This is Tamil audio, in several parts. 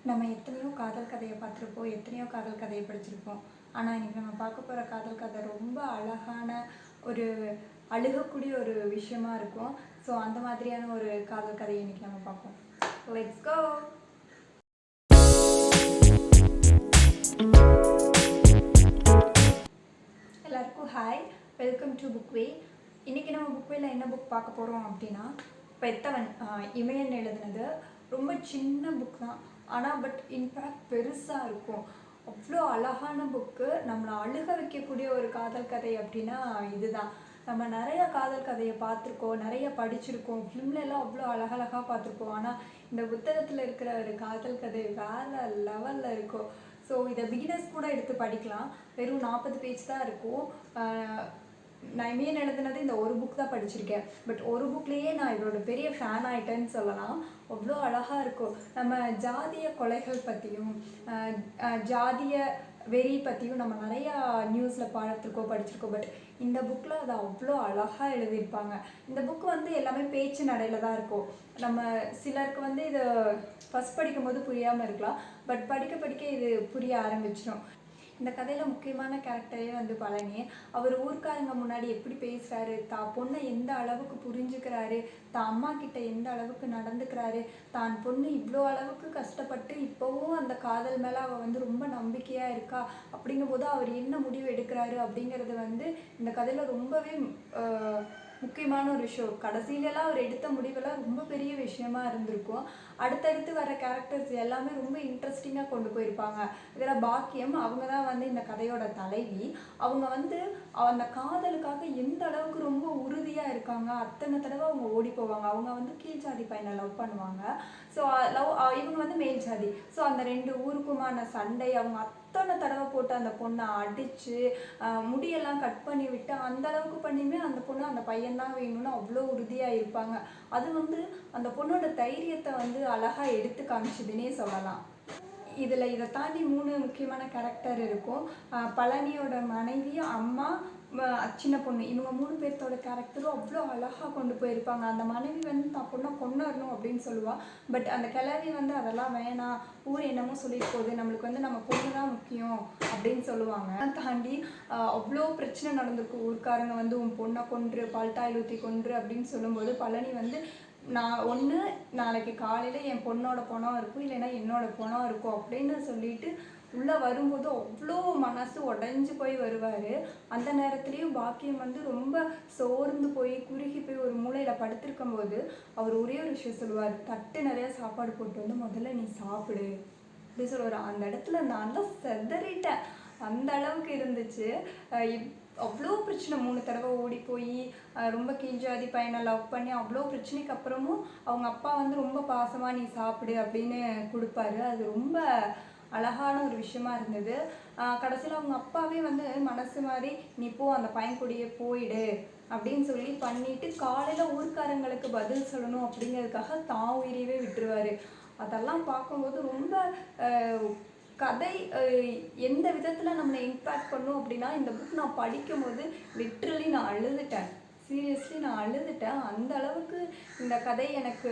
நம்ம எத்தனையோ காதல் கதையை பார்த்துருப்போம், எத்தனையோ காதல் கதையை படிச்சிருப்போம். ஆனால் இன்றைக்கி நம்ம பார்க்க போகிற காதல் கதை ரொம்ப அழகான ஒரு அழுகக்கூடிய ஒரு விஷயமா இருக்கும். ஸோ அந்த மாதிரியான ஒரு காதல் கதையை இன்றைக்கி நம்ம பார்ப்போம். Let's go. எல்லாருக்கும் ஹாய், வெல்கம் டு புக்வே. இன்றைக்கி நம்ம புக்வேல என்ன புக் பார்க்க போகிறோம் அப்படின்னா, பெத்தவன் இமயன் எழுதுனது. ரொம்ப சின்ன புக் தான், ஆனால் பட் இம்பேக்ட் பெருசாக இருக்கும். அவ்வளோ அழகான புக்கு. நம்மளை அழுக வைக்கக்கூடிய ஒரு காதல் கதை அப்படின்னா இதுதான். நம்ம நிறைய காதல் கதையை பார்த்துருக்கோம், நிறைய படிச்சிருக்கோம், ஃபிலிம்லலாம் அவ்வளோ அழகழகாக பார்த்துருக்கோம். ஆனால் இந்த புத்தகத்தில் இருக்கிற ஒரு காதல் கதை வேறு லெவலில் இருக்கும். ஸோ இதை பிகினர்ஸ் கூட எடுத்து படிக்கலாம். வெறும் 40 பேஜ் தான் இருக்கும். நான் இமயன் எழுதுனது இந்த ஒரு புக் தான் படிச்சிருக்கேன். பட் ஒரு புக்லேயே நான் இவரோட பெரிய ஃபேன் ஆகிட்டேன்னு சொல்லலாம். அவ்வளோ அழகாக இருக்கும். நம்ம ஜாதிய கொலைகள் பற்றியும் ஜாதிய வெறி பற்றியும் நம்ம நிறையா நியூஸில் பார்த்துருக்கோம், படிச்சிருக்கோம். பட் இந்த புக்கில் அதை அவ்வளோ அழகாக எழுதியிருப்பாங்க. இந்த புக்கு வந்து எல்லாமே பேச்சு நடையில் தான் இருக்கும். நம்ம சிலருக்கு இது ஃபஸ்ட் படிக்கும்போது புரியாமல் இருக்கலாம். பட் படிக்க படிக்க இது புரிய ஆரம்பிச்சிடும். இந்த கதையில் முக்கியமான கேரக்டரே பழனி. அவர் ஊர்க்காரங்க முன்னாடி எப்படி பேசுகிறாரு, தான் பொண்ணை எந்த அளவுக்கு புரிஞ்சுக்கிறாரு, தான் அம்மா கிட்ட எந்த அளவுக்கு நடந்துக்கிறாரு, தான் பொண்ணு இவ்வளோ அளவுக்கு கஷ்டப்பட்டு இப்போவும் அந்த காதல் மேலே அவள் ரொம்ப நம்பிக்கையாக இருக்கா. அப்படிங்கும்போது அவர் என்ன முடிவு எடுக்கிறாரு அப்படிங்கிறது இந்த கதையில் ரொம்பவே முக்கியமான ஒரு விஷயம். கடைசியிலலாம் அவர் எடுத்த முடிவெல்லாம் ரொம்ப பெரிய விஷயமா இருந்திருக்கும். அடுத்தடுத்து வர கேரக்டர்ஸ் எல்லாமே ரொம்ப இன்ட்ரெஸ்டிங்காக கொண்டு போயிருப்பாங்க. இதில் பாக்கியம் அவங்க தான் இந்த கதையோட தலைவி. அவங்க அந்த காதலுக்காக எந்த அளவுக்கு ரொம்ப உறுதியாக இருக்காங்க. அத்தனை தடவை அவங்க ஓடி போவாங்க. அவங்க கீழ் ஜாதி பையனை லவ் பண்ணுவாங்க. ஸோ இவங்க மேல் ஜாதி. ஸோ அந்த 2 ஊருக்குமான சண்டை, அவங்க அத்தனை தடவை போட்டு அந்த பொண்ணை அடித்து முடியெல்லாம் கட் பண்ணி விட்டு அந்த அளவுக்கு பண்ணியுமே அந்த பொண்ணு அந்த பையன்தான் வேணும்னு அவ்வளோ உறுதியாக இருப்பாங்க. அது அந்த பொண்ணோட தைரியத்தை அழகாக எடுத்து காமிச்சதுன்னே சொல்லலாம். இதில் இதை தாண்டி 3 முக்கியமான கேரக்டர் இருக்கும். பழனியோட மனைவி, அம்மா, சின்ன பொண்ணு, இவங்க 3 பேர்த்தோட கேரக்டரும் அவ்வளோ அழகாக கொண்டு போயிருப்பாங்க. அந்த மனைவி தான் பொண்ணை கொண்டுறணும் அப்படின்னு சொல்லுவாள். பட் அந்த கிழவி அதெல்லாம் வேணாம், ஊர் என்னமோ சொல்லிட்டு போகுது, நம்மளுக்கு நம்ம பொண்ணு தான் முக்கியம் அப்படின்னு சொல்லுவாங்க. தாண்டி அவ்வளோ பிரச்சனை நடந்திருக்கு. ஊர்க்காரங்க உன் பொண்ணை கொன்று, பால்டாயில் ஊற்றி கொன்று அப்படின்னு சொல்லும்போது பழனி நான் ஒன்று நாளைக்கு காலையில் என் பொண்ணோட பணம் இருக்கும், இல்லைன்னா என்னோட பணம் இருக்கும் அப்படின்னு சொல்லிட்டு உள்ளே வரும்போது அவ்வளோ மனசு உடஞ்சி போய் வருவார். அந்த நேரத்துலேயும் பாக்கியம் ரொம்ப சோர்ந்து போய் குறுகி போய் ஒரு மூலையில் படுத்திருக்கும் போது அவர் ஒரே ஒரு விஷயம் சொல்லுவார். தட்டு நிறையா சாப்பாடு போட்டு முதல்ல நீ சாப்பிடு அப்படி சொல்லுவார். அந்த இடத்துல நான் செதறிட்டேன். அந்த அளவுக்கு இருந்துச்சு. அவ்வளோ பிரச்சனை, 3 தடவை ஓடி போய் ரொம்ப கீழ்ஜாதி பையனை லவ் பண்ணி அவ்வளோ பிரச்சனைக்கு அப்புறமும் அவங்க அப்பா ரொம்ப பாசமாக நீ சாப்பிடு அப்படின்னு கொடுப்பாரு. அது ரொம்ப அழகான ஒரு விஷயமா இருந்தது. கடைசியில் அவங்க அப்பாவே மனசு மாதிரி நீ போ, அந்த பையன் கூடயே போயிடு அப்படின்னு சொல்லி பண்ணிட்டு காலையில் ஊர்க்காரங்களுக்கு பதில் சொல்லணும் அப்படிங்கிறதுக்காக தான் உயிரியவே விட்டுருவார். அதெல்லாம் பார்க்கும்போது ரொம்ப கதை எந்த விதத்தில் நம்மளை இம்பேக்ட் பண்ணும் அப்படின்னா, இந்த புக் நான் படிக்கும்போது லிட்ரலி நான் அழுதுட்டேன். சீரியஸ்லி நான் அழுதுட்டேன். அந்த அளவுக்கு இந்த கதை எனக்கு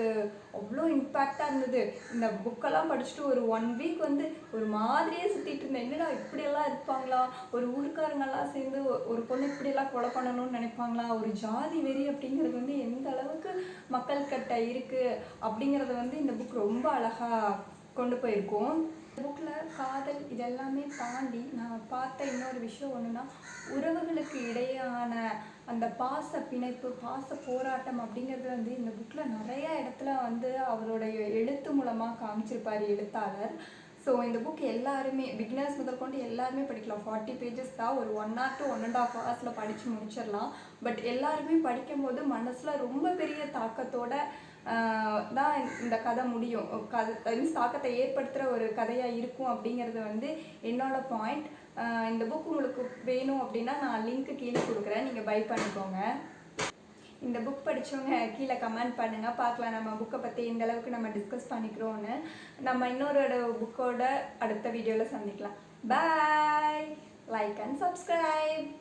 அவ்வளோ இம்பேக்டாக இருந்தது. இந்த புக்கெல்லாம் படிச்சுட்டு ஒரு 1 வீக் ஒரு மாதிரியே சுற்றிட்டு இருந்தேன். என்னடா இப்படியெல்லாம் இருப்பாங்களா, ஒரு ஊருக்காரங்கெல்லாம் சேர்ந்து ஒரு பொண்ணு இப்படியெல்லாம் கொலை பண்ணணும்னு நினைப்பாங்களா, ஒரு ஜாதி வெறி அப்படிங்கிறது எந்த அளவுக்கு மக்கள்கிட்ட இருக்குது அப்படிங்கிறத இந்த புக் ரொம்ப அழகாக கொண்டு போயிருக்கோம். புக்கில் காதல் இதெல்லாமே தாண்டி நான் பார்த்த இன்னொரு விஷயம் ஒன்றுனா, உறவுகளுக்கு இடையான அந்த பாச பிணைப்பு, பாச போராட்டம் அப்படிங்கிறது இந்த புக்கில் நிறைய இடத்துல அவருடைய எழுத்து மூலமாக காமிச்சிருப்பார் எழுத்தாளர். ஸோ இந்த புக் எல்லாருமே பிகினர்ஸ் முதல் கொண்டு எல்லாருமே படிக்கலாம். 40 பேஜஸ் தான். ஒரு 1 hour to 1.5 hours படித்து முடிச்சிடலாம். பட் எல்லாருமே படிக்கும்போது மனசில் ரொம்ப பெரிய தாக்கத்தோட தான் இந்த கதை முடியும். தாக்கத்தை ஏற்படுத்துகிற ஒரு கதையாக இருக்கும் அப்படிங்கிறது என்னோட பாயிண்ட். இந்த புக் உங்களுக்கு வேணும் அப்படின்னா நான் லிங்க்கு கீழே கொடுக்குறேன், நீங்கள் பை பண்ணிக்கோங்க. இந்த புக் படித்தவங்க கீழே கமெண்ட் பண்ணுங்கள், பார்க்கலாம் நம்ம புக்கை பற்றி எந்த அளவுக்கு நம்ம டிஸ்கஸ் பண்ணிக்கிறோன்னு. நம்ம இன்னொரு புக்கோட அடுத்த வீடியோவில் சந்திக்கலாம். பாய். Like and subscribe.